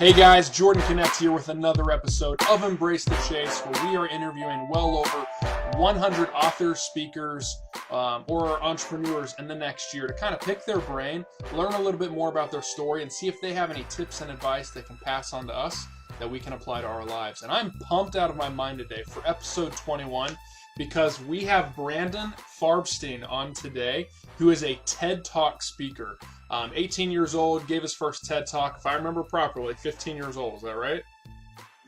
Hey guys, Jordan Connects here with another episode of Embrace the Chase, where we are interviewing well over 100 authors, speakers, or entrepreneurs in the next year to kind of pick their brain, learn a little bit more about their story, and see if they have any tips and advice they can pass on to us that we can apply to our lives. And I'm pumped out of my mind today for episode 21 because we have Brandon Farbstein on today, who is a TED Talk speaker. 18 years old, gave his first TED Talk, if I remember properly, 15 years old, is that right?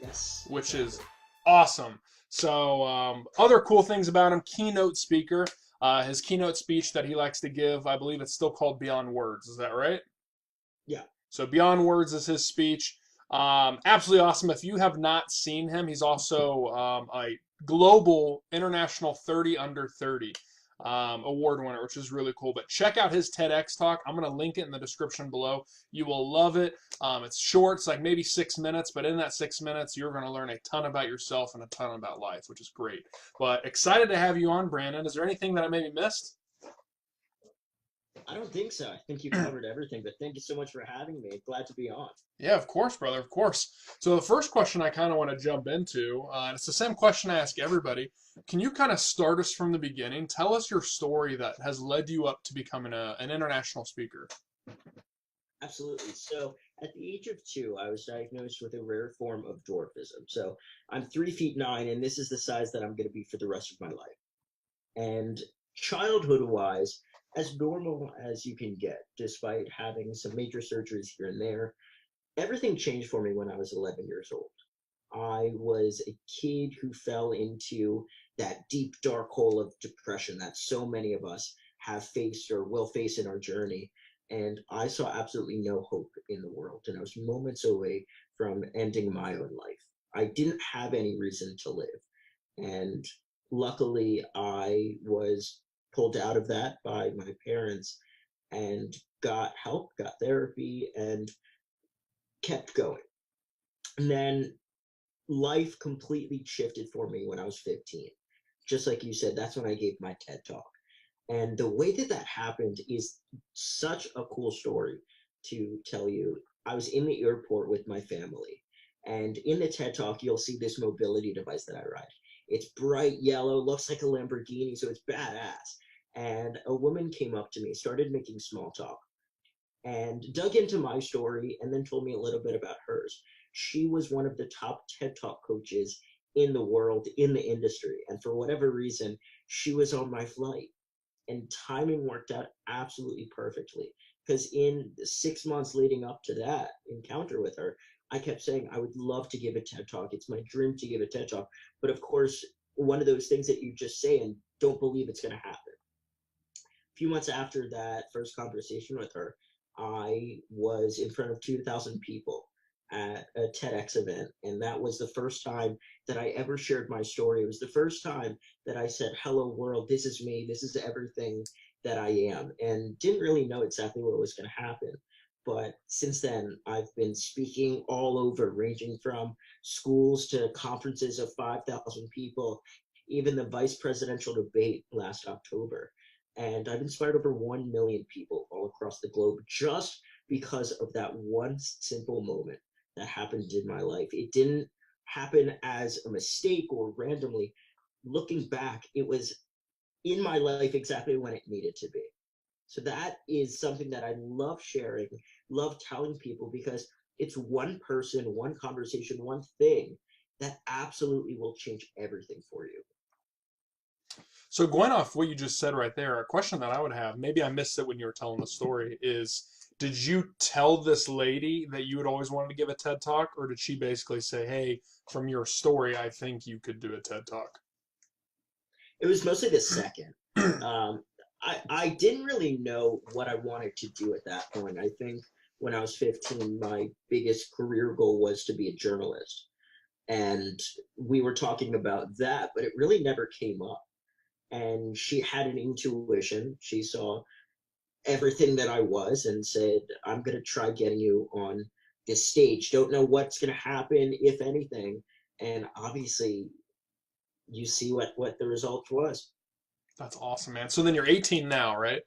Yes. Which is awesome. So other cool things about him, keynote speaker. His keynote speech that he likes to give, I believe it's still called Beyond Words, is that right? Yeah. So Beyond Words is his speech. Absolutely awesome. If you have not seen him, he's also a global international 30 under 30 award winner, which is really cool. But check out his TEDx talk. I'm going to link it in the description below. You will love it. It's short. It's like maybe 6 minutes, but in that 6 minutes, you're going to learn a ton about yourself and a ton about life, which is great. But excited to have you on, Brandon. Is there anything that I maybe missed? I don't think so. I think you covered everything, but thank you so much for having me. Glad to be on. Yeah, of course, brother, of course. So the first question I kind of want to jump into, and it's the same question I ask everybody. Can you kind of start us from the beginning? Tell us your story that has led you up to becoming an international speaker. Absolutely. So at the age of 2, I was diagnosed with a rare form of dwarfism. So I'm 3'9", and this is the size that I'm going to be for the rest of my life. And childhood-wise, as normal as you can get, despite having some major surgeries here and there, everything changed for me when I was 11 years old. I was a kid who fell into that deep, dark hole of depression that so many of us have faced or will face in our journey. And I saw absolutely no hope in the world. And I was moments away from ending my own life. I didn't have any reason to live. And luckily, I was pulled out of that by my parents and got help, got therapy, and kept going. And then life completely shifted for me when I was 15. Just like you said, that's when I gave my TED Talk. And the way that that happened is such a cool story to tell you. I was in the airport with my family, and in the TED Talk, you'll see this mobility device that I ride. It's bright yellow, looks like a Lamborghini, so it's badass. And a woman came up to me, started making small talk, and dug into my story and then told me a little bit about hers. She was one of the top TED Talk coaches in the world, in the industry. And for whatever reason, she was on my flight. And timing worked out absolutely perfectly. Because in the 6 months leading up to that encounter with her, I kept saying, I would love to give a TED Talk. It's my dream to give a TED Talk. But of course, one of those things that you just say and don't believe it's going to happen. A few months after that first conversation with her, I was in front of 2,000 people at a TEDx event, and that was the first time that I ever shared my story. It was the first time that I said, hello world, this is me, this is everything that I am, and didn't really know exactly what was going to happen. But since then, I've been speaking all over, ranging from schools to conferences of 5,000 people, even the vice presidential debate last October. And I've inspired over 1 million people all across the globe just because of that one simple moment that happened in my life. It didn't happen as a mistake or randomly. Looking back, it was in my life exactly when it needed to be. So that is something that I love sharing, love telling people, because it's one person, one conversation, one thing that absolutely will change everything for you. So going off what you just said right there, a question that I would have, maybe I missed it when you were telling the story, is did you tell this lady that you had always wanted to give a TED Talk, or did she basically say, hey, from your story, I think you could do a TED Talk? It was mostly the second. I didn't really know what I wanted to do at that point. I think when I was 15, my biggest career goal was to be a journalist. And we were talking about that, but it really never came up. And she had an intuition. She saw everything that I was and said, I'm going to try getting you on this stage. Don't know what's going to happen, if anything. And obviously, you see what the result was. That's awesome, man. So then you're 18 now, right?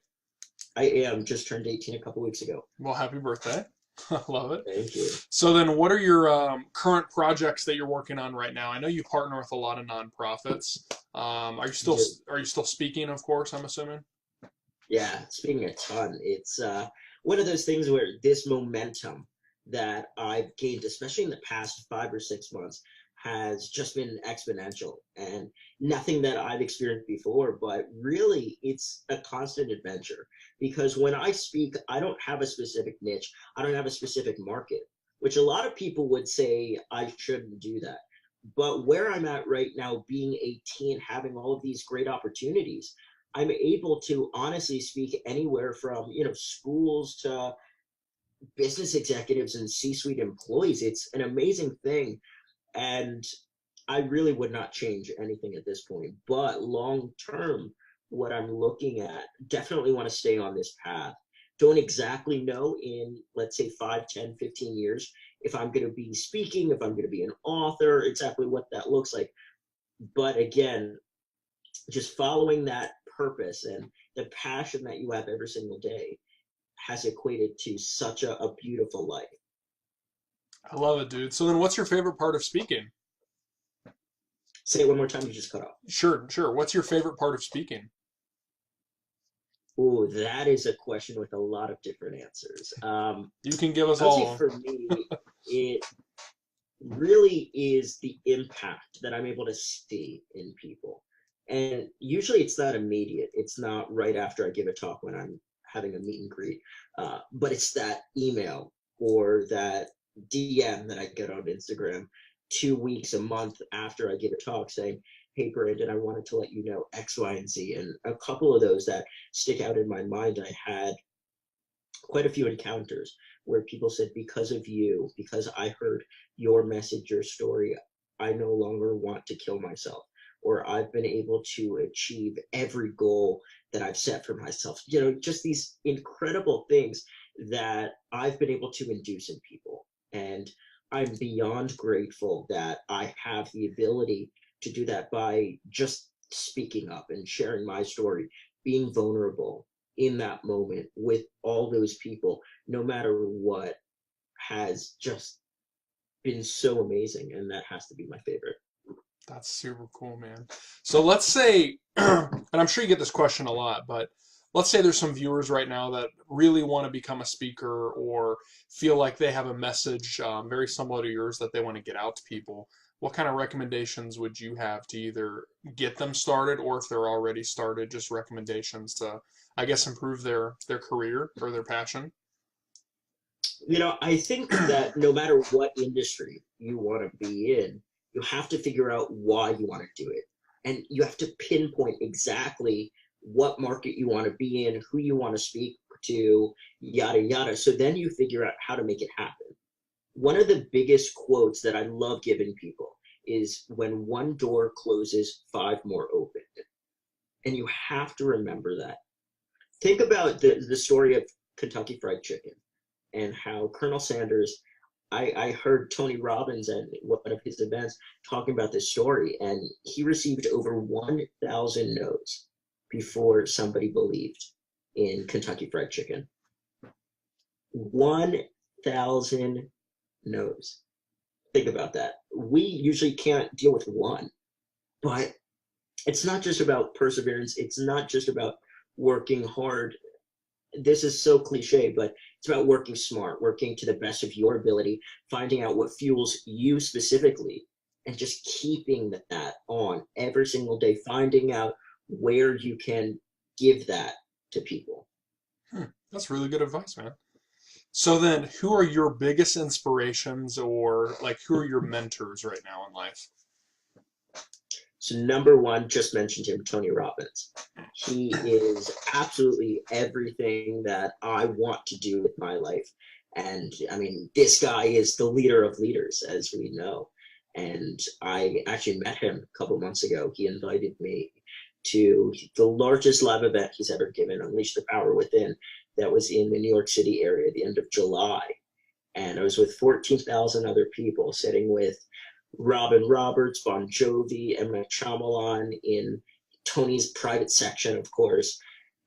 I am just turned 18 a couple weeks ago. Well, happy birthday. I love it. Thank you. So then, what are your current projects that you're working on right now? I know you partner with a lot of nonprofits. Are you still Do. are you still speaking? Of course, I'm assuming. Yeah, speaking a ton, it's one of those things where this momentum that I've gained, especially in the past 5 or 6 months, has just been exponential and nothing that I've experienced before. But really, it's a constant adventure because when I speak, I don't have a specific niche, I don't have a specific market, which a lot of people would say I shouldn't do that. But where I'm at right now, being 18, having all of these great opportunities, I'm able to honestly speak anywhere from, schools to business executives and C-suite employees. It's an amazing thing. And I really would not change anything at this point. But long term, what I'm looking at, definitely want to stay on this path. Don't exactly know in, let's say, 5, 10, 15 years if I'm going to be speaking, if I'm going to be an author, exactly what that looks like. But again, just following that purpose and the passion that you have every single day has equated to such a beautiful life. I love it, dude. So then, what's your favorite part of speaking? Say it one more time, you just cut off. Sure, sure. What's your favorite part of speaking? Oh, that is a question with a lot of different answers. You can give us I would all say of for me, it really is the impact that I'm able to see in people. And usually it's not immediate. It's not right after I give a talk when I'm having a meet and greet, but it's that email or that DM that I get on Instagram 2 weeks, a month after I give a talk saying, hey, Brandon, I wanted to let you know X, Y, and Z. And a couple of those that stick out in my mind, I had quite a few encounters where people said, because of you, because I heard your message, your story, I no longer want to kill myself, or I've been able to achieve every goal that I've set for myself. Just these incredible things that I've been able to induce in people. And I'm beyond grateful that I have the ability to do that by just speaking up and sharing my story, being vulnerable in that moment with all those people, no matter what, has just been so amazing. And that has to be my favorite. That's super cool, man. So let's say, and I'm sure you get this question a lot, but let's say there's some viewers right now that really want to become a speaker or feel like they have a message very similar to yours that they want to get out to people. What kind of recommendations would you have to either get them started, or if they're already started, just recommendations to, I guess, improve their career or their passion? I think that no matter what industry you want to be in, you have to figure out why you want to do it. And you have to pinpoint exactly what market you want to be in, who you want to speak to, yada, yada. So then you figure out how to make it happen. One of the biggest quotes that I love giving people is, when one door closes, five more open. And you have to remember that. Think about the story of Kentucky Fried Chicken and how Colonel Sanders, I heard Tony Robbins at one of his events talking about this story, and he received over 1,000 no's before somebody believed in Kentucky Fried Chicken. 1,000 no's. Think about that. We usually can't deal with one, but it's not just about perseverance. It's not just about working hard. This is so cliche, but it's about working smart, working to the best of your ability, finding out what fuels you specifically, and just keeping that on every single day, finding out where you can give that to people. That's really good advice, man. So then, who are your biggest inspirations, or like who are your mentors right now in life? So number one, just mentioned him, Tony Robbins. He is absolutely everything that I want to do with my life. And I mean, this guy is the leader of leaders, as we know. And I actually met him a couple months ago. He invited me to the largest live event he's ever given, Unleash the Power Within, that was in the New York City area at the end of July. And I was with 14,000 other people, sitting with Robin Roberts, Bon Jovi, M. Night Shyamalan in Tony's private section, of course.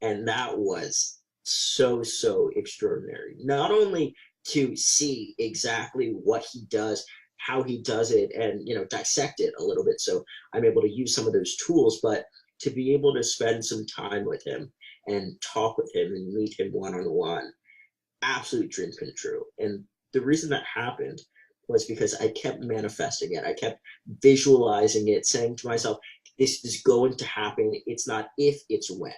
And that was so, so extraordinary. Not only to see exactly what he does, how he does it, and dissect it a little bit. So I'm able to use some of those tools, but to be able to spend some time with him and talk with him and meet him one on one, absolute dream come true. And the reason that happened was because I kept manifesting it. I kept visualizing it, saying to myself, this is going to happen. It's not if, it's when.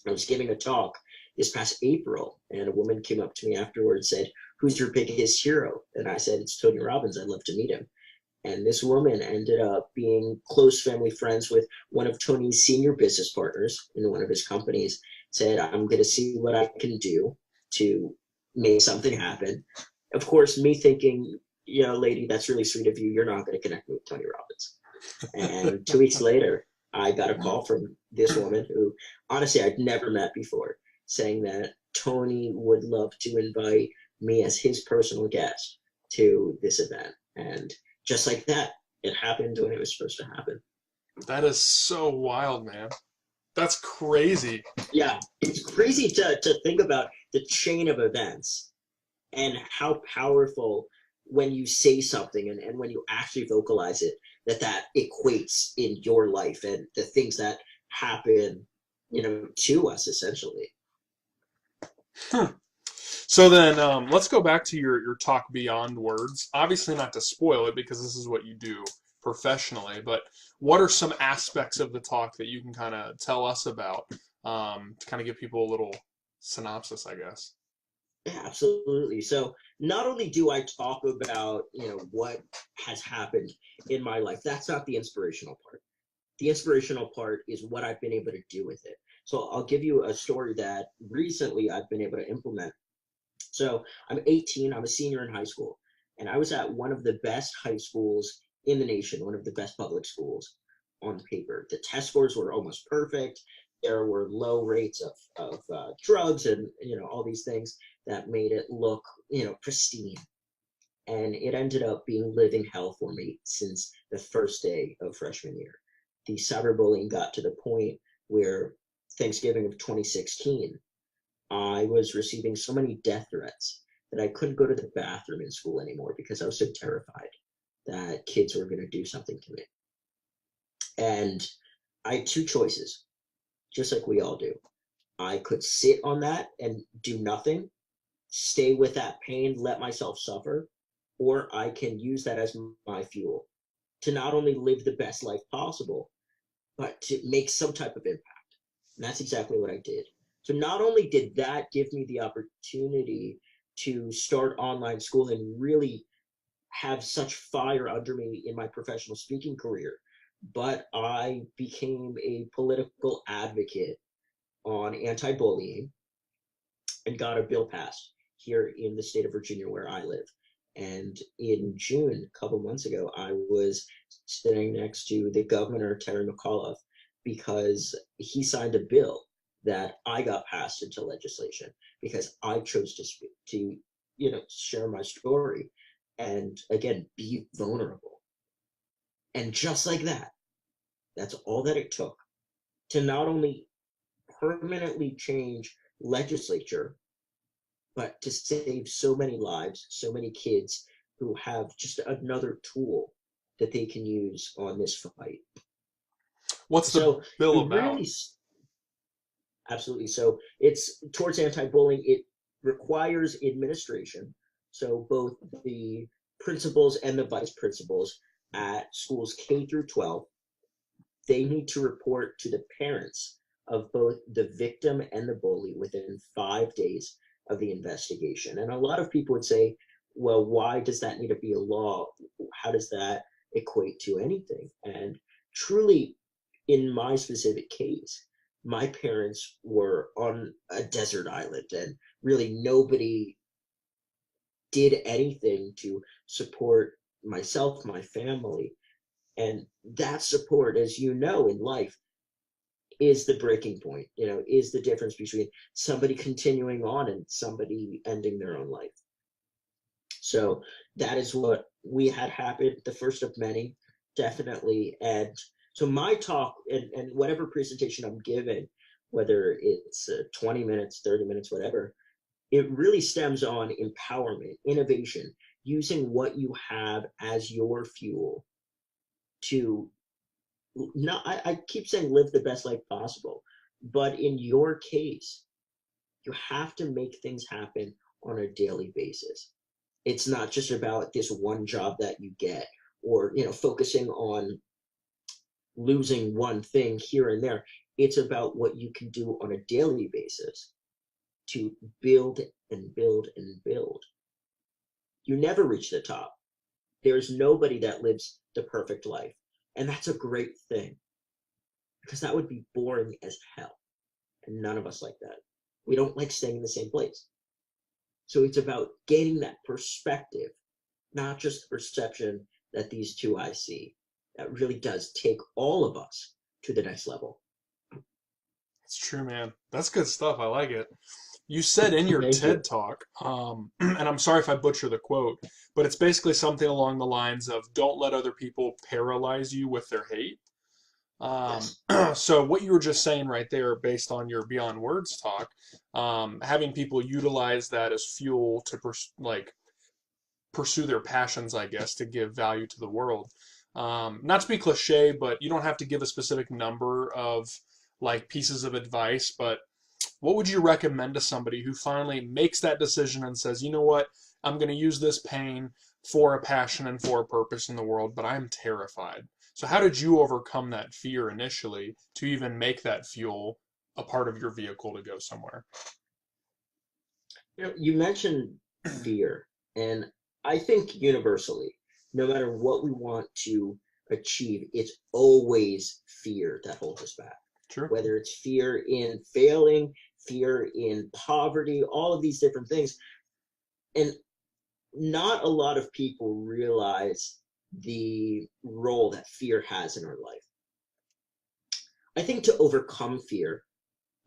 I was giving a talk this past April, and a woman came up to me afterwards and said, "Who's your biggest hero?" And I said, "It's Tony Robbins. I'd love to meet him." And this woman ended up being close family friends with one of Tony's senior business partners in one of his companies. Said, "I'm going to see what I can do to make something happen." Of course, me thinking, lady, that's really sweet of you. You're not going to connect me with Tony Robbins. And 2 weeks later, I got a call from this woman who, honestly, I'd never met before, saying that Tony would love to invite me as his personal guest to this event. And just like that, it happened when it was supposed to happen. That is so wild, man. That's crazy. Yeah, it's crazy to think about the chain of events and how powerful when you say something and when you actually vocalize it, that equates in your life and the things that happen, to us essentially. So then, let's go back to your talk beyond words. Obviously, not to spoil it because this is what you do professionally. But what are some aspects of the talk that you can kind of tell us about to kind of give people a little synopsis, I guess? Yeah, absolutely. So not only do I talk about, what has happened in my life, that's not the inspirational part. The inspirational part is what I've been able to do with it. So I'll give you a story that recently I've been able to implement. So I'm 18, I'm a senior in high school, and I was at one of the best high schools in the nation, one of the best public schools on paper. The test scores were almost perfect. There were low rates of drugs and, all these things that made it look, pristine. And it ended up being living hell for me since the first day of freshman year. The cyberbullying got to the point where Thanksgiving of 2016, I was receiving so many death threats that I couldn't go to the bathroom in school anymore because I was so terrified that kids were going to do something to me. And I had two choices, just like we all do. I could sit on that and do nothing, stay with that pain, let myself suffer, or I can use that as my fuel to not only live the best life possible, but to make some type of impact. And that's exactly what I did. So not only did that give me the opportunity to start online school and really have such fire under me in my professional speaking career, but I became a political advocate on anti-bullying and got a bill passed here in the state of Virginia where I live. And in June, a couple months ago, I was sitting next to the governor, Terry McAuliffe, because he signed a bill that I got passed into legislation because I chose to speak, to share my story and again be vulnerable. And just like that, that's all that it took to not only permanently change legislature, but to save so many lives, so many kids who have just another tool that they can use on this fight. What's the So bill it about? really, absolutely. So it's towards anti-bullying. It requires administration. So both the principals and the vice principals at schools K through 12, they need to report to the parents of both the victim and the bully within 5 days of the investigation. And a lot of people would say, well, why does that need to be a law? How does that equate to anything? And truly, in my specific case, my parents were on a desert island and really nobody did anything to support myself, my family. And that support, as you know, in life, is the breaking point, is the difference between somebody continuing on and somebody ending their own life. So that is what we had happen, the first of many, definitely. And so my talk and whatever presentation I'm giving, whether it's 20 minutes, 30 minutes, whatever, it really stems on empowerment, innovation, using what you have as your fuel to not, I keep saying live the best life possible, but in your case, you have to make things happen on a daily basis. It's not just about this one job that you get, or focusing on losing one thing here and there. It's about what you can do on a daily basis to build and build and build. You never reach the top. There's nobody that lives the perfect life. And that's a great thing, because that would be boring as hell. And none of us like that. We don't like staying in the same place. So it's about gaining that perspective, not just the perception that these two eyes see. That really does take all of us to the next level. It's true, man. That's good stuff. I like it. You said in your Thank you. TED talk, and I'm sorry if I butcher the quote, but it's basically something along the lines of don't let other people paralyze you with their hate. Um, Yes. so what you were just saying right there, based on your Beyond Words talk, having people utilize that as fuel to pursue their passions, I guess, to give value to the world. Not to be cliche, but you don't have to give a specific number of like pieces of advice, but what would you recommend to somebody who finally makes that decision and says, you know what, I'm going to use this pain for a passion and for a purpose in the world, but I'm terrified. So how did you overcome that fear initially to even make that fuel a part of your vehicle to go somewhere? You mentioned fear, and I think universally, no matter what we want to achieve, it's always fear that holds us back. Sure. Whether it's fear in failing, fear in poverty, all of these different things. And not a lot of people realize the role that fear has in our life. I think to overcome fear,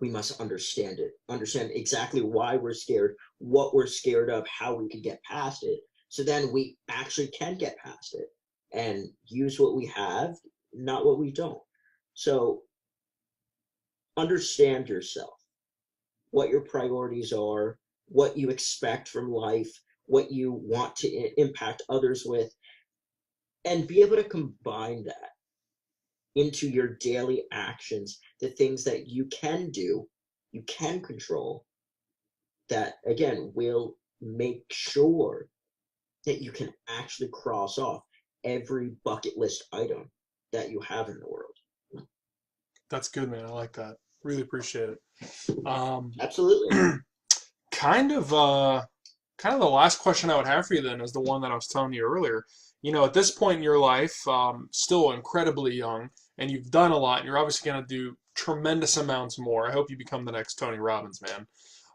we must understand it, understand exactly why we're scared, what we're scared of, how we can get past it. So then we actually can get past it and use what we have, not what we don't. So understand yourself, what your priorities are, what you expect from life, what you want to impact others with, and be able to combine that into your daily actions, the things that you can do, you can control, that again will make sure that you can actually cross off every bucket list item that you have in the world. That's good, man. I like that. Really appreciate it. Absolutely. Kind of kind of the last question I would have for you then is the one that I was telling you earlier. You know, at this point in your life, still incredibly young, and you've done a lot, and you're obviously going to do tremendous amounts more. I hope you become the next Tony Robbins, man.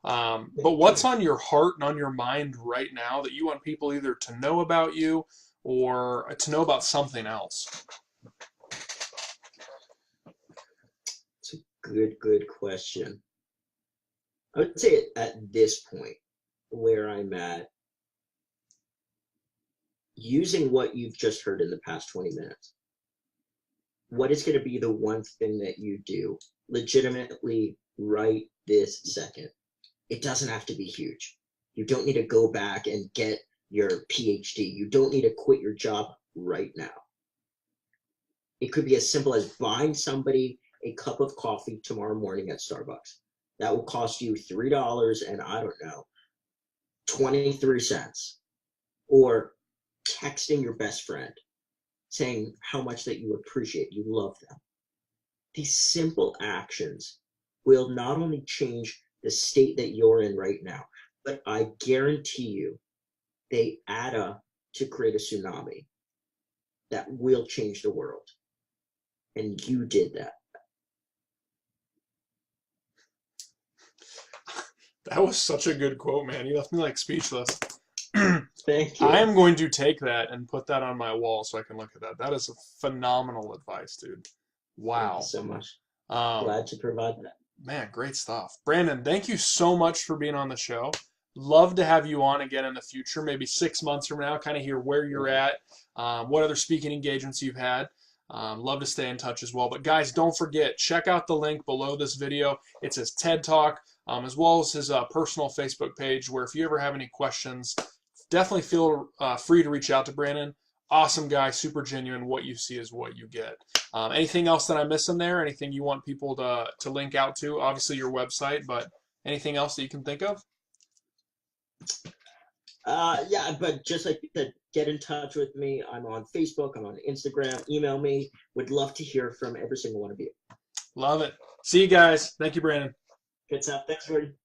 But Thank what's you. on your heart and on your mind right now that you want people either to know about you or to know about something else? It's a good question. I would say at this point where I'm at, using what you've just heard in the past 20 minutes, what is going to be the one thing that you do legitimately right this second? It doesn't have to be huge. You don't need to go back and get your PhD. You don't need to quit your job right now. It could be as simple as buying somebody a cup of coffee tomorrow morning at Starbucks. That will cost you $3 and I don't know, 23 cents. Or texting your best friend saying how much that you appreciate, you love them. These simple actions will not only change the state that you're in right now, but I guarantee you they add up to create a tsunami that will change the world. And you did that. That was such a good quote, man. You left me like speechless. Thank I you. am going to take that and put that on my wall so I can look at that. That is a phenomenal advice, dude. Thank you Wow. so much. Um, Glad to provide that. Man, great stuff. Brandon, thank you so much for being on the show. Love to have you on again in the future, maybe 6 months from now, kind of hear where you're at, what other speaking engagements you've had. Love to stay in touch as well. But guys, don't forget, check out the link below this video. It's his TED Talk, as well as his personal Facebook page, where if you ever have any questions, definitely feel free to reach out to Brandon. Awesome guy, super genuine. What you see is what you get. Anything else that I'm missing there? Anything you want people to link out to? Obviously your website, but anything else that you can think of? Yeah, but just like you said, get in touch with me. I'm on Facebook. I'm on Instagram. Email me. Would love to hear from every single one of you. Love it. See you guys. Thank you, Brandon. Good stuff. Thanks, Jordan.